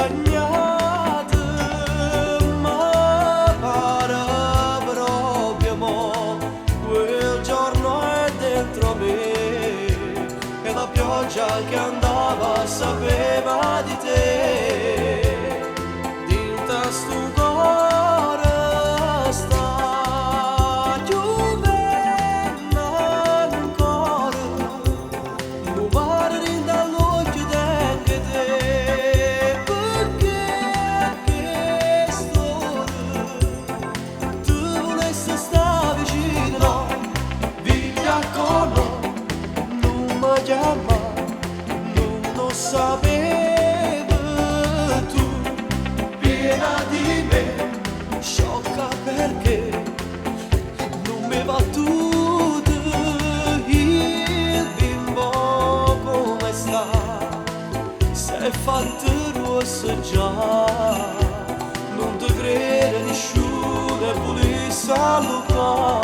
sognate, ma pare proprio mo, quel giorno è dentro me, e la pioggia che andava sapeva di te, dinta stu cuore sta piovendo ancora, mi pare di dall'occhio anche te, perché che storia, tu volessi stare vicino, no, via con noi, non mi chiama, non lo sapevi tu, piena di me, sciocca perché non mi va tutto, il bimbo come sta, si è fatto rosso già, non ti crede nessuno e volesse salutare.